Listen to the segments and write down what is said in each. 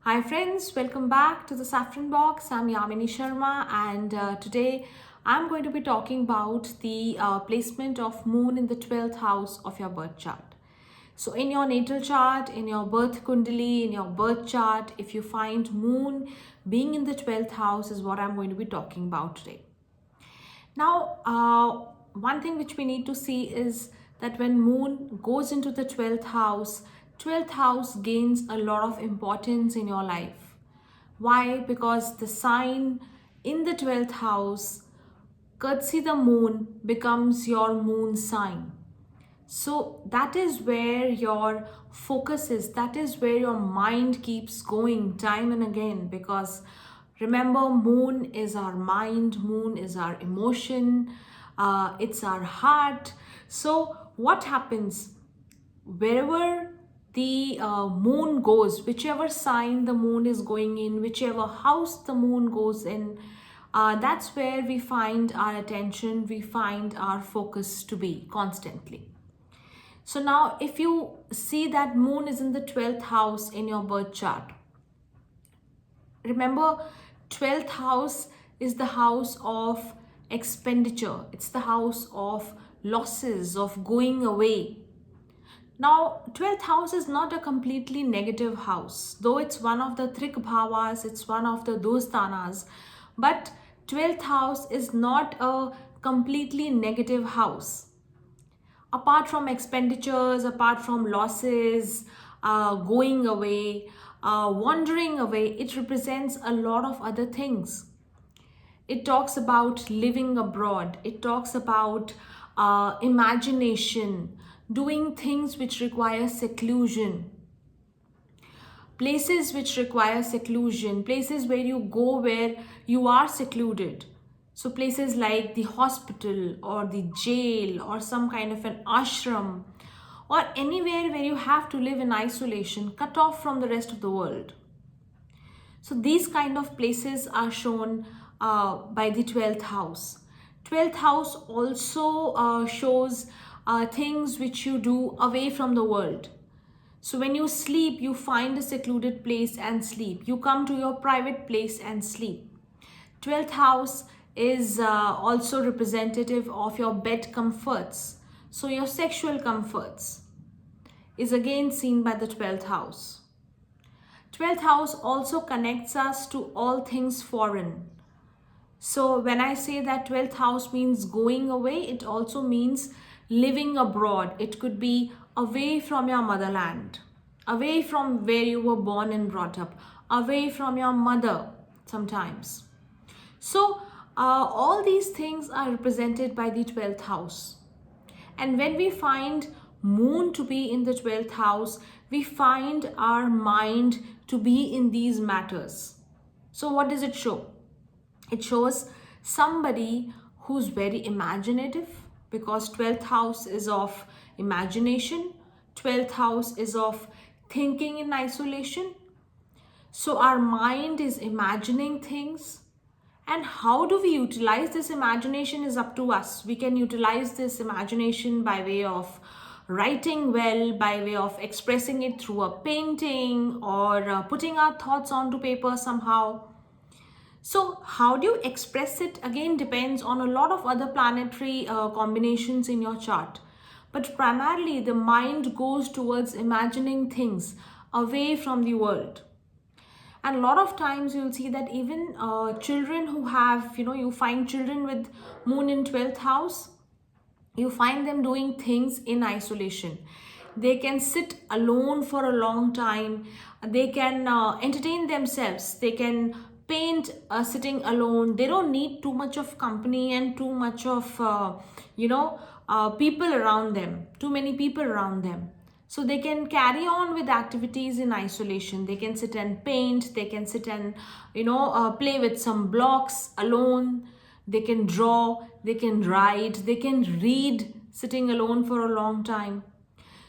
Hi friends, welcome back to the Saffron Box. I'm Yamini Sharma and today I'm going to be talking about the placement of moon in the 12th house of your birth chart. So in your natal chart, in your birth kundali, in your birth chart, if you find moon being in the 12th house is what I'm going to be talking about today. Now, one thing which we need to see is that when moon goes into the 12th house gains a lot of importance in your life. Why? Because the sign in the 12th house, courtesy the moon, becomes your moon sign. So that is where your focus is, that is where your mind keeps going time and again, because remember, moon is our mind, moon is our emotion, it's our heart. So what happens wherever the moon goes, whichever sign the moon is going in, whichever house the moon goes in, that's where we find our attention, we find our focus to be constantly. So now if you see that moon is in the 12th house in your birth chart, remember 12th house is the house of expenditure. It's the house of losses, of going away. Now 12th house is not a completely negative house, though it's one of the Trik Bhavas, it's one of the Dosthanas, but 12th house is not a completely negative house. Apart from expenditures, apart from losses, going away, wandering away, it represents a lot of other things. It talks about living abroad. It talks about imagination, doing things which require seclusion, places which require seclusion, places where you go where you are secluded. So places like the hospital or the jail or some kind of an ashram or anywhere where you have to live in isolation, cut off from the rest of the world. So these kind of places are shown by the 12th house. 12th house also shows things which you do away from the world. So when you sleep, you find a secluded place and sleep. You come to your private place and sleep. 12th house is also representative of your bed comforts. So your sexual comforts is again seen by the 12th house. 12th house also connects us to all things foreign. So when I say that 12th house means going away, it also means living abroad. It could be away from your motherland, away from where you were born and brought up, away from your mother sometimes. So all these things are represented by the 12th house. And when we find moon to be in the 12th house, we find our mind to be in these matters. So what does it show? It shows somebody who's very imaginative, because 12th house is of imagination, 12th house is of thinking in isolation. So our mind is imagining things. And how do we utilize this imagination is up to us. We can utilize this imagination by way of writing well, by way of expressing it through a painting or putting our thoughts onto paper somehow. So how do you express it again depends on a lot of other planetary combinations in your chart. But primarily the mind goes towards imagining things away from the world. And a lot of times you'll see that even children who have, you find children with moon in 12th house, you find them doing things in isolation. They can sit alone for a long time. They can entertain themselves. They can paint sitting alone. They don't need too much of company and too much of, people around them, too many people around them. So they can carry on with activities in isolation. They can sit and paint. They can sit and, play with some blocks alone. They can draw. They can write. They can read sitting alone for a long time.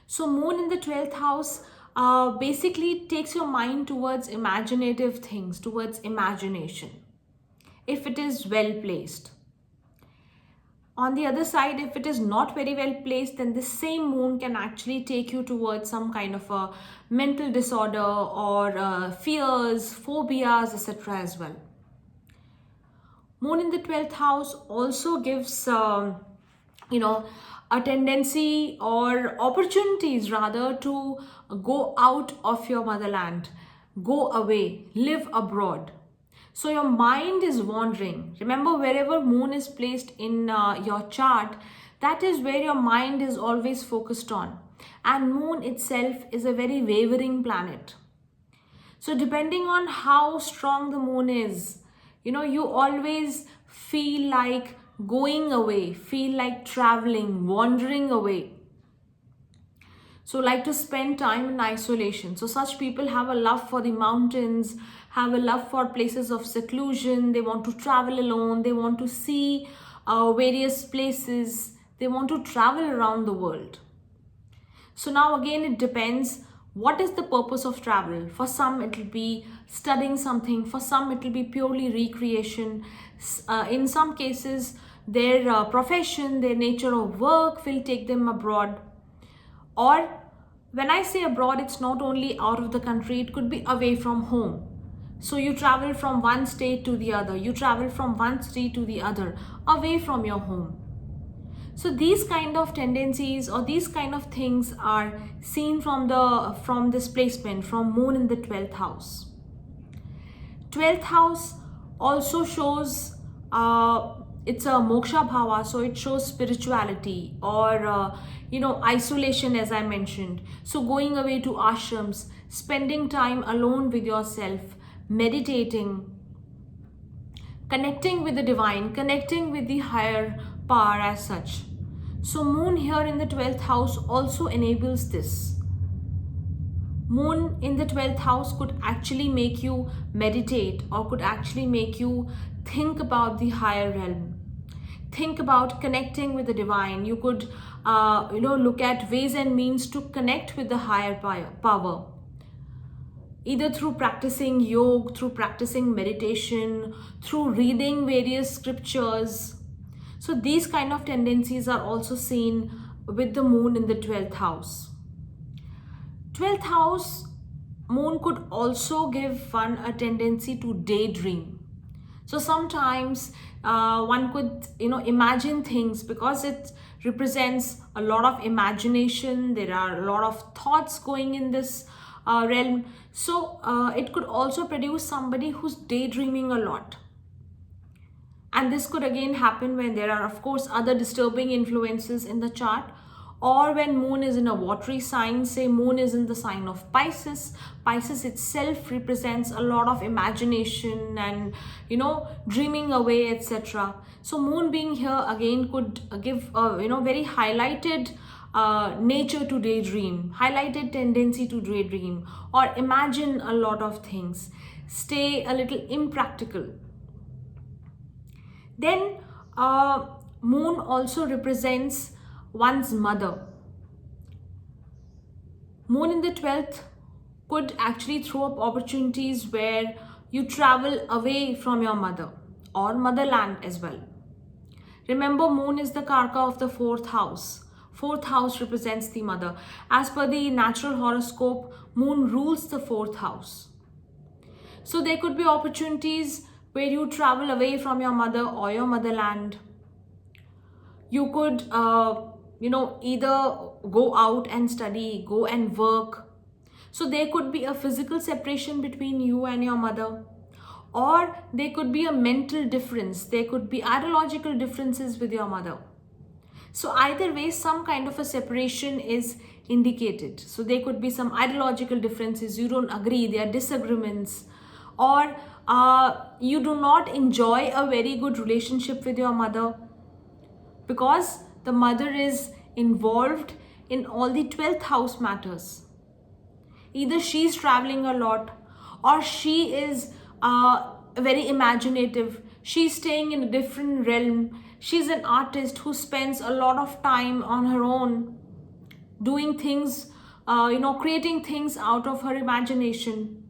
So moon in the 12th house basically takes your mind towards imaginative things, towards imagination, if it is well placed. On the other side, if it is not very well placed, then the same moon can actually take you towards some kind of a mental disorder or fears, phobias, etc. as well. Moon in the 12th house also gives, a tendency or opportunities rather to go out of your motherland, go away, live abroad. So your mind is wandering. Remember, wherever moon is placed in your chart, that is where your mind is always focused on. And moon itself is a very wavering planet. So depending on how strong the moon is, you always feel like going away, feel like traveling, wandering away. So like to spend time in isolation. So such people have a love for the mountains, have a love for places of seclusion. They want to travel alone. They want to see various places. They want to travel around the world. So now again, it depends. What is the purpose of travel? For some, it will be studying something. For some, it will be purely recreation. In some cases, their profession, their nature of work will take them abroad. Or when I say abroad, it's not only out of the country, it could be away from home. So you travel from one state to the other. You travel from one city to the other, away from your home. So these kind of tendencies or these kind of things are seen from this placement, from moon in the 12th house. 12th house also shows it's a moksha bhava, so it shows spirituality or isolation, as I mentioned. So going away to ashrams, spending time alone with yourself, meditating, connecting with the divine, connecting with the higher power as such. So moon here in the 12th house also enables this. Moon in the 12th house could actually make you meditate or could actually make you think about the higher realm. Think about connecting with the divine. You could look at ways and means to connect with the higher power. Either through practicing yoga, through practicing meditation, through reading various scriptures. So these kind of tendencies are also seen with the moon in the 12th house. 12th house, moon could also give one a tendency to daydream. So sometimes one could, imagine things because it represents a lot of imagination. There are a lot of thoughts going in this realm. So it could also produce somebody who's daydreaming a lot. And this could again happen when there are, of course, other disturbing influences in the chart, or when moon is in a watery sign. Say moon is in the sign of Pisces. Pisces itself represents a lot of imagination and, dreaming away, etc. So moon being here again could give a, very highlighted nature to daydream, highlighted tendency to daydream or imagine a lot of things, stay a little impractical. Then moon also represents one's mother. Moon in the 12th could actually throw up opportunities where you travel away from your mother or motherland as well. Remember, moon is the karka of the 4th house. 4th house represents the mother. As per the natural horoscope, moon rules the 4th house. So there could be opportunities where you travel away from your mother or your motherland. You could, either go out and study, go and work. So there could be a physical separation between you and your mother. Or there could be a mental difference. There could be ideological differences with your mother. So either way, some kind of a separation is indicated. So there could be some ideological differences. You don't agree, there are disagreements. Or you do not enjoy a very good relationship with your mother because the mother is involved in all the 12th house matters. Either she's traveling a lot or she is very imaginative. She's staying in a different realm. She's an artist who spends a lot of time on her own doing things, creating things out of her imagination.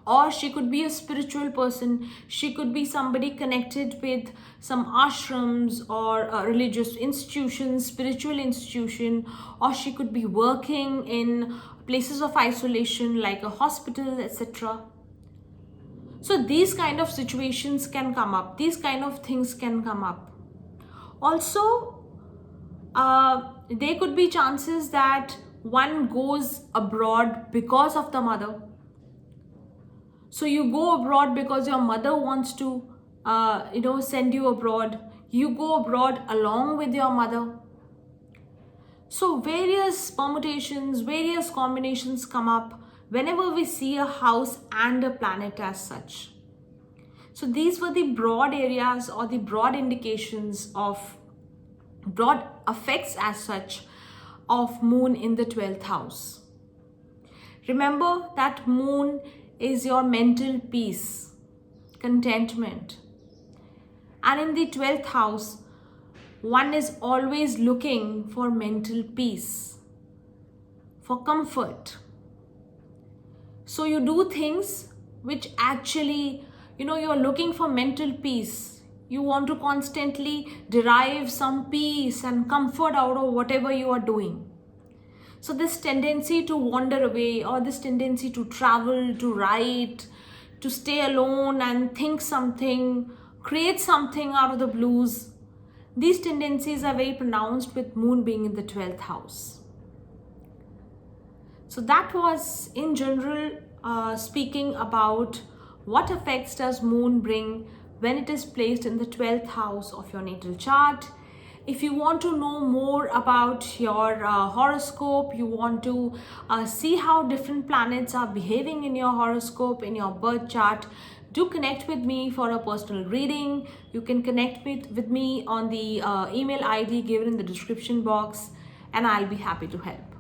or she could be a spiritual person. She could be somebody connected with some ashrams or religious institutions, spiritual institution, or she could be working in places of isolation like a hospital, etc. So these kind of situations can come up, these kind of things can come up. Also, there could be chances that one goes abroad because of the mother. So you go abroad because your mother wants to, send you abroad. You go abroad along with your mother. So various permutations, various combinations come up whenever we see a house and a planet as such. So these were the broad areas or the broad indications of broad effects as such of moon in the 12th house. Remember that moon is your mental peace, contentment. And in the 12th house, one is always looking for mental peace, for comfort. So you do things which actually, you're looking for mental peace. You want to constantly derive some peace and comfort out of whatever you are doing. So this tendency to wander away, or this tendency to travel, to write, to stay alone and think something, create something out of the blues, these tendencies are very pronounced with moon being in the 12th house. So that was in general speaking about what effects does moon bring when it is placed in the 12th house of your natal chart. If you want to know more about your horoscope, you want to see how different planets are behaving in your horoscope, in your birth chart, do connect with me for a personal reading. You can connect with me on the email ID given in the description box, and I'll be happy to help.